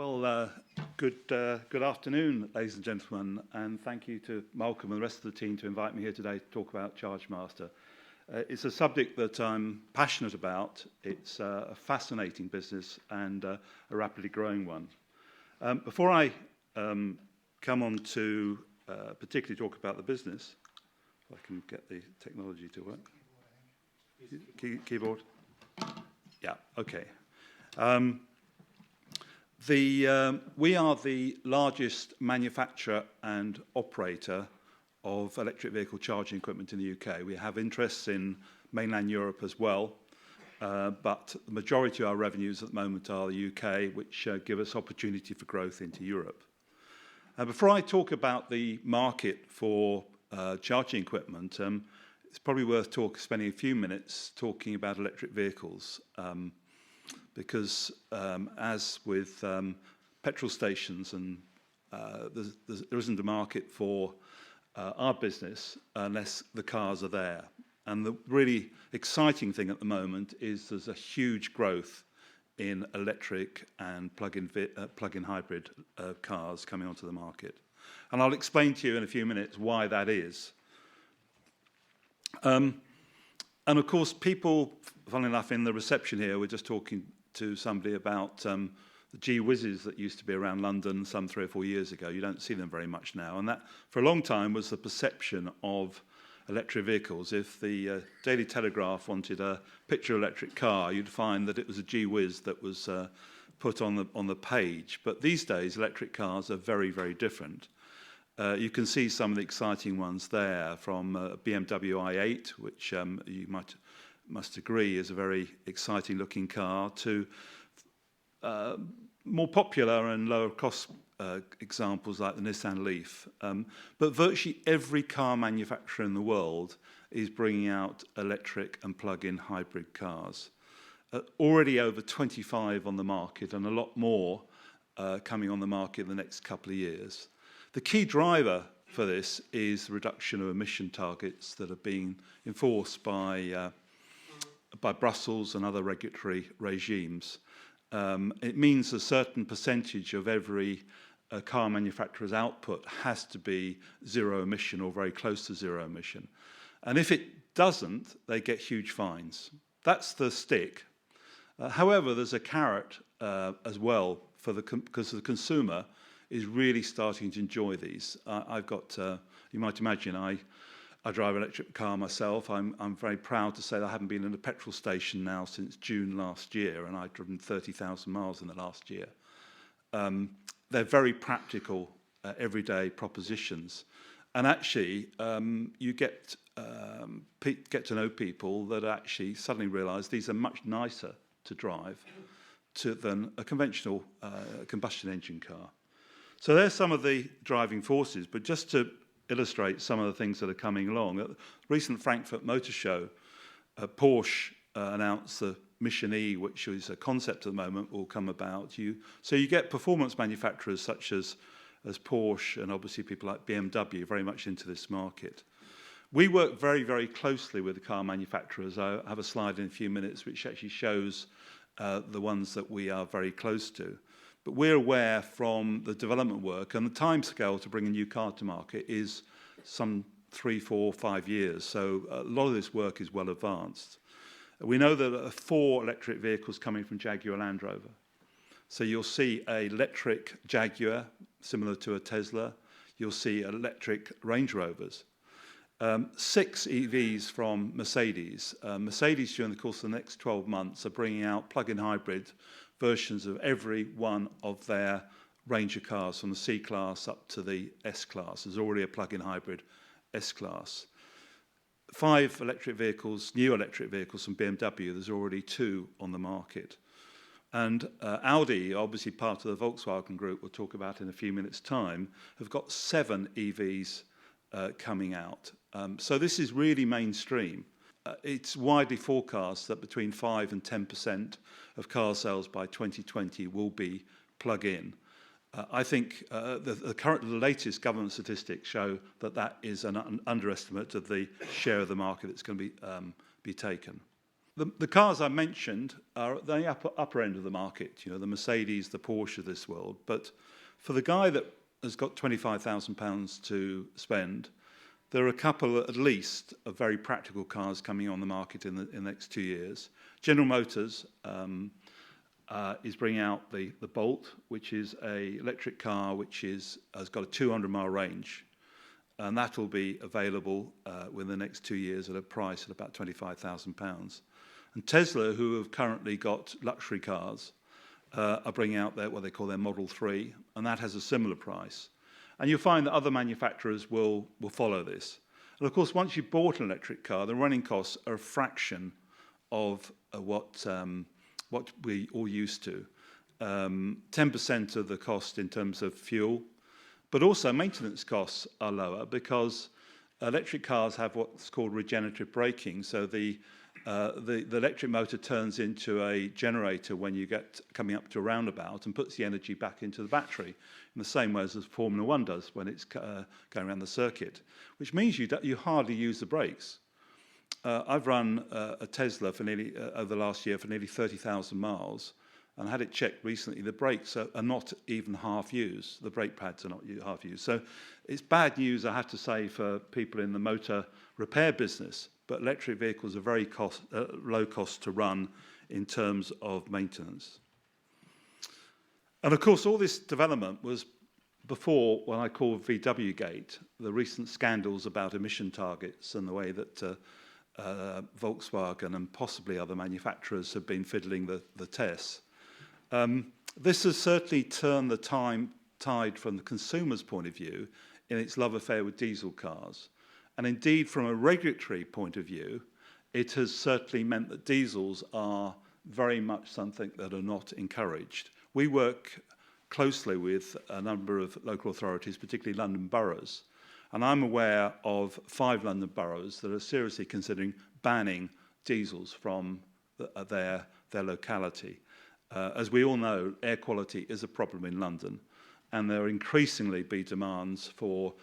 Well, good afternoon, ladies and gentlemen, and thank you to Malcolm and the rest of the team to invite me here today to talk about Chargemaster. It's a subject that I'm passionate about. It's a fascinating business and a rapidly growing one. Before I come on to particularly talk about the business, if I can get the technology to work. Keyboard? Yeah, okay. We are the largest manufacturer and operator of electric vehicle charging equipment in the UK. We have interests in mainland Europe as well, but the majority of our revenues at the moment are the UK, which give us opportunity for growth into Europe. Before I talk about the market for charging equipment, it's probably worth spending a few minutes talking about electric vehicles. Because as with petrol stations, and there isn't a market for our business unless the cars are there. And the really exciting thing at the moment is there's a huge growth in electric and plug-in hybrid cars coming onto the market. And I'll explain to you in a few minutes why that is. And of course, people, funnily enough, in the reception here, we're just talking to somebody about the gee whizzes that used to be around London some 3 or 4 years ago. You don't see them very much now. And that, for a long time, was the perception of electric vehicles. If the Daily Telegraph wanted a picture of an electric car, you'd find that it was a gee whiz that was put on the page. But these days, electric cars are very, very different. You can see some of the exciting ones there, from BMW i8, which you must agree is a very exciting looking car, to more popular and lower cost examples like the Nissan Leaf. But virtually every car manufacturer in the world is bringing out electric and plug-in hybrid cars. Already over 25 on the market, and a lot more coming on the market in the next couple of years. The key driver for this is the reduction of emission targets that are being enforced by Brussels and other regulatory regimes. It means a certain percentage of every car manufacturer's output has to be zero emission or very close to zero emission. And if it doesn't, they get huge fines. That's the stick. However, there's a carrot as well, because the consumer is really starting to enjoy these. I've got, you might imagine, I drive an electric car myself. I'm very proud to say that I haven't been in a petrol station now since June last year, and I've driven 30,000 miles in the last year. They're very practical, everyday propositions. And actually, you get to know people that actually suddenly realise these are much nicer to drive than a conventional combustion engine car. So there's some of the driving forces, but just to illustrate some of the things that are coming along. At the recent Frankfurt Motor Show, Porsche announced the Mission E, which is a concept at the moment, will come about. So you get performance manufacturers such as Porsche, and obviously people like BMW very much into this market. We work very, very closely with the car manufacturers. I have a slide in a few minutes which actually shows the ones that we are very close to. But we're aware from the development work, and the timescale to bring a new car to market is some 3, 4, 5 years. So a lot of this work is well advanced. We know that there are 4 electric vehicles coming from Jaguar Land Rover. So you'll see an electric Jaguar, similar to a Tesla. You'll see electric Range Rovers. 6 EVs from Mercedes. Mercedes, during the course of the next 12 months, are bringing out plug-in hybrid versions of every one of their range of cars, from the C-Class up to the S-Class. There's already a plug-in hybrid S-Class. 5 electric vehicles, new electric vehicles from BMW. There's already 2 on the market. And Audi, obviously part of the Volkswagen Group, we'll talk about in a few minutes' time, have got 7 EVs coming out. So this is really mainstream. It's widely forecast that between 5 and 10% of car sales by 2020 will be plug-in. I think the latest government statistics show that that is an underestimate of the share of the market that's going to be taken. The cars I mentioned are at the upper end of the market, the Mercedes, the Porsche of this world. But for the guy that has got £25,000 to spend, there are a couple, at least, of very practical cars coming on the market in the next 2 years. General Motors is bringing out the Bolt, which is an electric car which has got a 200-mile range. And that will be available within the next 2 years at a price of about £25,000. And Tesla, who have currently got luxury cars, are bringing out what they call their Model 3, and that has a similar price. And you'll find that other manufacturers will follow this. And of course, once you've bought an electric car, the running costs are a fraction of what we all used to. 10% of the cost in terms of fuel, but also maintenance costs are lower because electric cars have what's called regenerative braking. So the electric motor turns into a generator when you get coming up to a roundabout and puts the energy back into the battery in the same way as Formula One does when it's going around the circuit, which means you hardly use the brakes. I've run a Tesla for over the last year for nearly 30,000 miles, and I had it checked recently. The brakes are not even half used. The brake pads are not half used. So it's bad news, I have to say, for people in the motor repair business. But electric vehicles are very low cost to run in terms of maintenance. And of course, all this development was before what I call VW Gate, the recent scandals about emission targets and the way that Volkswagen and possibly other manufacturers have been fiddling the tests. This has certainly turned the tide from the consumer's point of view in its love affair with diesel cars. And indeed, from a regulatory point of view, it has certainly meant that diesels are very much something that are not encouraged. We work closely with a number of local authorities, particularly London boroughs, and I'm aware of 5 London boroughs that are seriously considering banning diesels from their locality. As we all know, air quality is a problem in London, and there will increasingly be demands for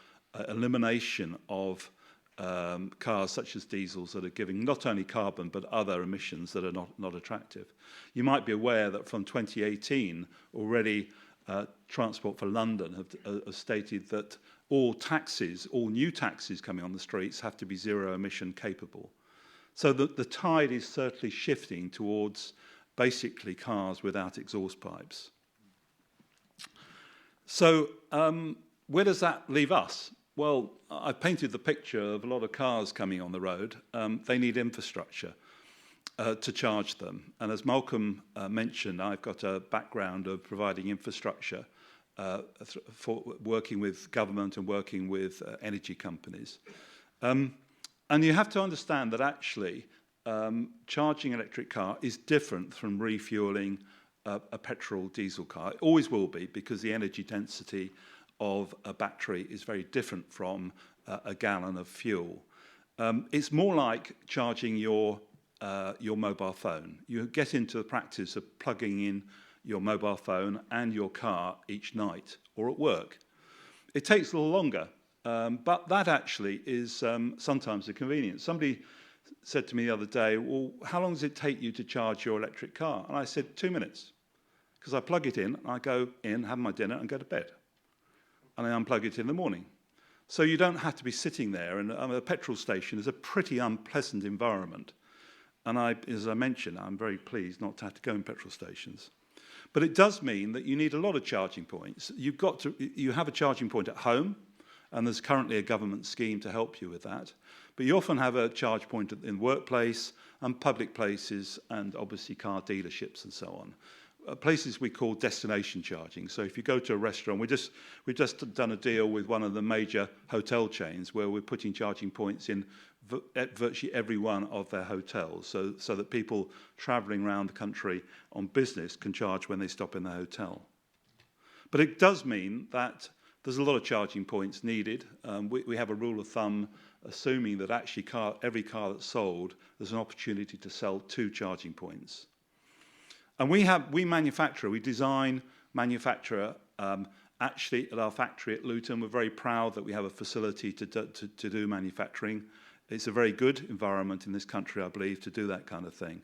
elimination of cars such as diesels that are giving not only carbon but other emissions that are not attractive. You might be aware that from 2018 already Transport for London have stated that all new taxis coming on the streets have to be zero emission capable. So the tide is certainly shifting towards basically cars without exhaust pipes. So where does that leave us? Well, I painted the picture of a lot of cars coming on the road. They need infrastructure to charge them. And as Malcolm mentioned, I've got a background of providing infrastructure for working with government and working with energy companies. And you have to understand that actually charging an electric car is different from refueling a petrol diesel car. It always will be, because the energy density of a battery is very different from a gallon of fuel. It's more like charging your mobile phone. You get into the practice of plugging in your mobile phone and your car each night or at work. It takes a little longer, but that actually is sometimes a convenience. Somebody said to me the other day, well, how long does it take you to charge your electric car? And I said, 2 minutes, because I plug it in, I go in, have my dinner and go to bed. And I unplug it in the morning. So you don't have to be sitting there. And a petrol station is a pretty unpleasant environment. And as I mentioned, I'm very pleased not to have to go in petrol stations. But it does mean that you need a lot of charging points. You have a charging point at home, and there's currently a government scheme to help you with that. But you often have a charge point in the workplace and public places and obviously car dealerships and so on. Places we call destination charging. So if you go to a restaurant, we've just done a deal with one of the major hotel chains where we're putting charging points in at virtually every one of their hotels, so that people travelling around the country on business can charge when they stop in the hotel. But it does mean that there's a lot of charging points needed. We have a rule of thumb assuming that actually every car that's sold, there's an opportunity to sell 2 charging points. And we design, manufacture. Actually, at our factory at Luton, we're very proud that we have a facility to do manufacturing It's a very good environment in this country, I believe, to do that kind of thing.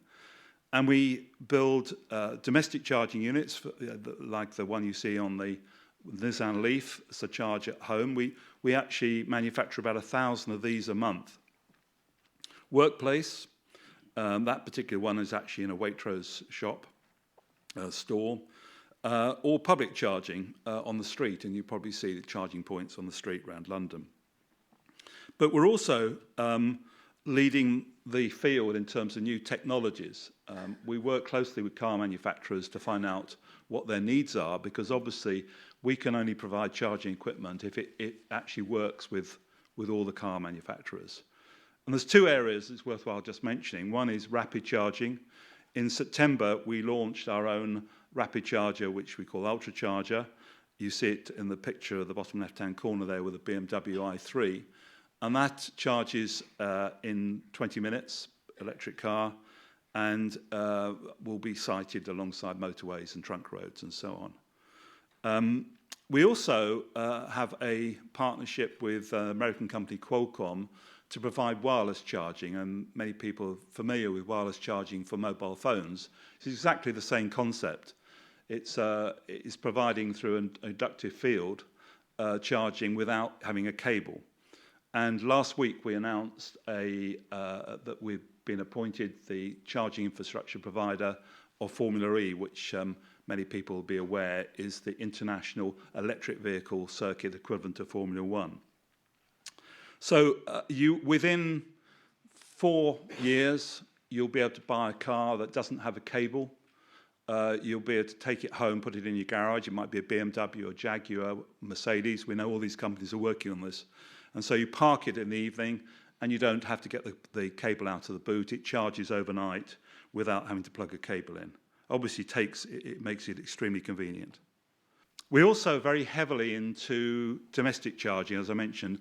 And we build domestic charging units, like the one you see on the Nissan Leaf. It's a charge at home. We actually manufacture about 1,000 of these a month. Workplace, that particular one is actually in a Waitrose shop, store, or public charging on the street, and you probably see the charging points on the street around London. But we're also leading the field in terms of new technologies. We work closely with car manufacturers to find out what their needs are, because obviously we can only provide charging equipment if it actually works with all the car manufacturers. And there's two areas it's worthwhile just mentioning. One is rapid charging. In September, we launched our own rapid charger, which we call Ultracharger. You see it in the picture at the bottom left-hand corner there with a BMW i3. And that charges in 20 minutes, electric car, and will be sited alongside motorways and trunk roads and so on. We also have a partnership with American company Qualcomm to provide wireless charging, and many people are familiar with wireless charging for mobile phones. It's exactly the same concept. It's providing through an inductive field charging without having a cable. And last week we announced that we've been appointed the charging infrastructure provider of Formula E, which many people will be aware is the international electric vehicle circuit equivalent to Formula One. So within 4 years, you'll be able to buy a car that doesn't have a cable. You'll be able to take it home, put it in your garage. It might be a BMW or Jaguar, Mercedes. We know all these companies are working on this. And so you park it in the evening, and you don't have to get the cable out of the boot. It charges overnight without having to plug a cable in. Obviously, it makes it extremely convenient. We're also very heavily into domestic charging, as I mentioned.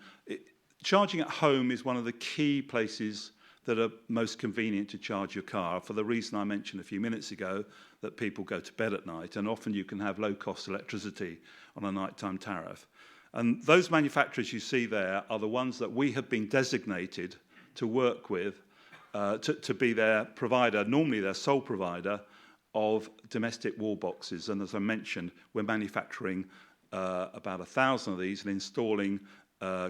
Charging at home is one of the key places that are most convenient to charge your car, for the reason I mentioned a few minutes ago, that people go to bed at night, and often you can have low-cost electricity on a nighttime tariff. And those manufacturers you see there are the ones that we have been designated to work with to be their provider, normally their sole provider, of domestic wall boxes. And as I mentioned, we're manufacturing about 1,000 of these and installing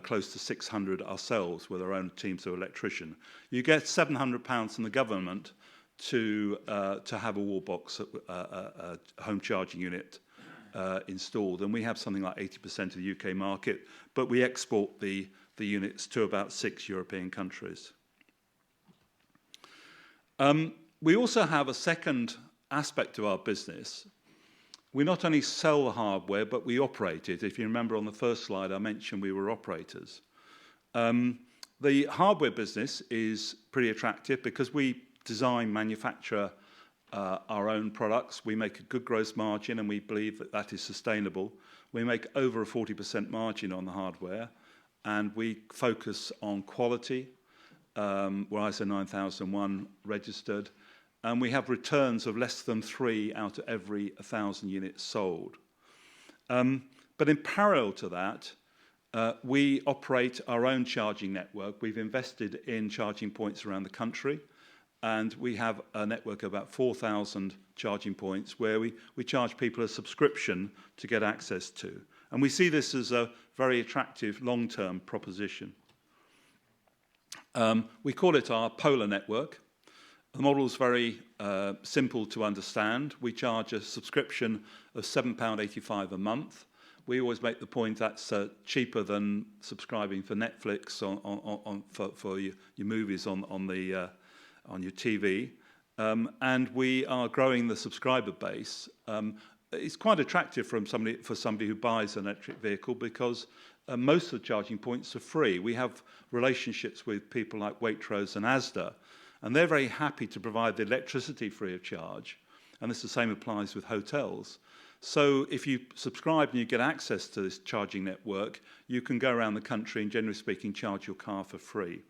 close to 600 ourselves with our own teams of electricians. You get £700 from the government to have a wall box, a home charging unit installed, and we have something like 80% of the UK market, but we export the units to about 6 European countries. We also have a second aspect of our business. We not only sell the hardware, but we operate it. If you remember on the first slide, I mentioned we were operators. The hardware business is pretty attractive because we design, manufacture our own products. We make a good gross margin, and we believe that that is sustainable. We make over a 40% margin on the hardware, and we focus on quality. We're ISO 9001 registered, and we have returns of less than 3 out of every 1,000 units sold. But in parallel to that, we operate our own charging network. We've invested in charging points around the country, and we have a network of about 4,000 charging points where we charge people a subscription to get access to. And we see this as a very attractive long-term proposition. We call it our Polar network. The model is very simple to understand. We charge a subscription of £7.85 a month. We always make the point that's cheaper than subscribing for Netflix for your movies on your TV. And we are growing the subscriber base. It's quite attractive for somebody who buys an electric vehicle because most of the charging points are free. We have relationships with people like Waitrose and Asda, and they're very happy to provide the electricity free of charge. And the same applies with hotels. So if you subscribe and you get access to this charging network, you can go around the country and, generally speaking, charge your car for free.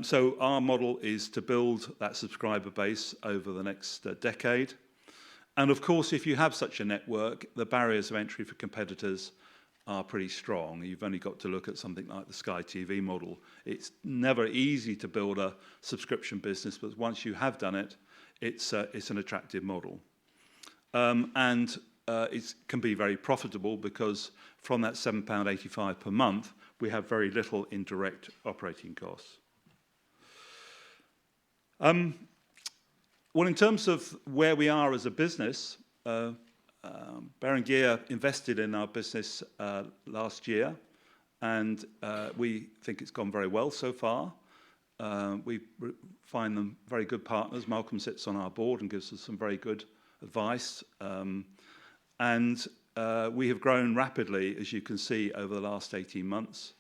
So our model is to build that subscriber base over the next decade. And of course, if you have such a network, the barriers of entry for competitors are pretty strong. You've only got to look at something like the Sky TV model. It's never easy to build a subscription business, but once you have done it, it's an attractive model. And it can be very profitable because from that £7.85 per month, we have very little indirect operating costs. Well, in terms of where we are as a business, Berenguer invested in our business last year, and we think it's gone very well so far. We find them very good partners. Malcolm sits on our board and gives us some very good advice. And we have grown rapidly, as you can see, over the last 18 months.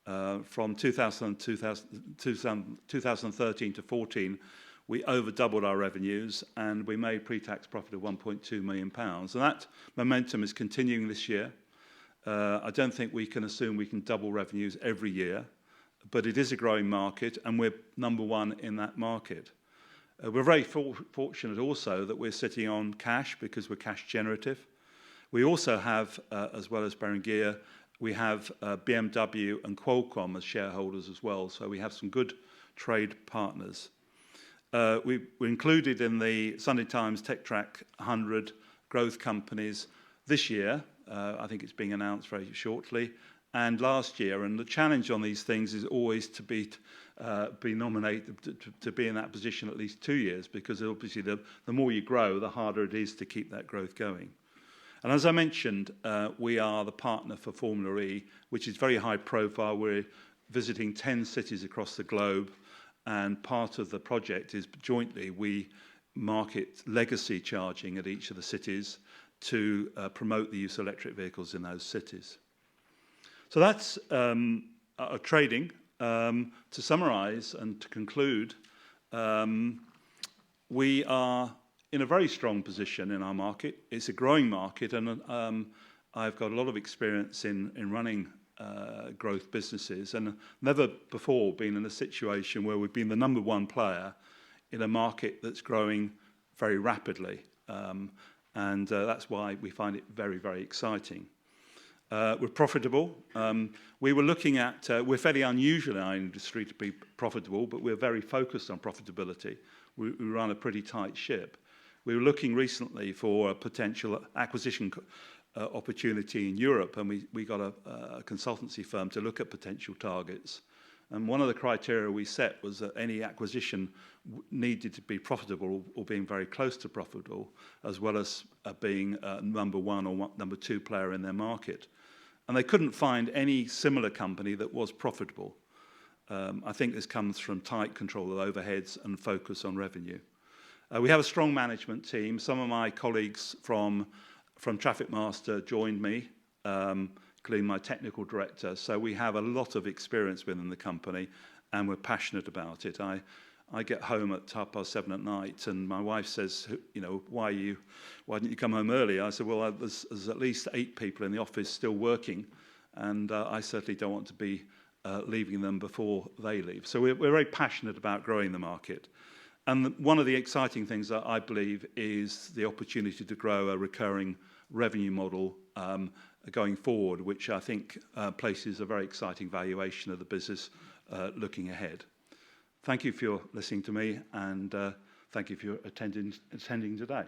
From 2013 to 14, we over doubled our revenues, and we made pre-tax profit of £1.2 million. And that momentum is continuing this year. I don't think we can assume we can double revenues every year, but it is a growing market, and we're number one in that market. We're very fortunate also that we're sitting on cash because we're cash generative. We also have, as well as Berenguer, we have BMW and Qualcomm as shareholders as well, so we have some good trade partners. We're included in the Sunday Times Tech Track 100 growth companies this year. I think it's being announced very shortly. And last year, and the challenge on these things is always to be nominated, to be in that position at least 2 years, because obviously the more you grow, the harder it is to keep that growth going. And as I mentioned, we are the partner for Formula E, which is very high profile. We're visiting 10 cities across the globe, and part of the project is jointly we market legacy charging at each of the cities to promote the use of electric vehicles in those cities. So that's our trading. To summarise and to conclude, we are in a very strong position in our market. It's a growing market, and I've got a lot of experience in running growth businesses, and never before been in a situation where we've been the number one player in a market that's growing very rapidly. And that's why we find it very, very exciting. We're profitable. We were looking at, we're fairly unusual in our industry to be profitable, but we're very focused on profitability. We run a pretty tight ship. We were looking recently for a potential acquisition opportunity in Europe, and we got a consultancy firm to look at potential targets. And one of the criteria we set was that any acquisition needed to be profitable or being very close to profitable, as well as being number one or number two player in their market. And they couldn't find any similar company that was profitable. I think this comes from tight control of overheads and focus on revenue. We have a strong management team. Some of my colleagues from Trafficmaster joined me, including my technical director. So we have a lot of experience within the company, and we're passionate about it. I get home at 7:30 at night, and my wife says, you know, why didn't you come home early? I said, well, there's at least 8 people in the office still working, and I certainly don't want to be leaving them before they leave. So we're very passionate about growing the market. And one of the exciting things that I believe is the opportunity to grow a recurring revenue model going forward, which I think places a very exciting valuation of the business looking ahead. Thank you for listening to me, and thank you for attending today.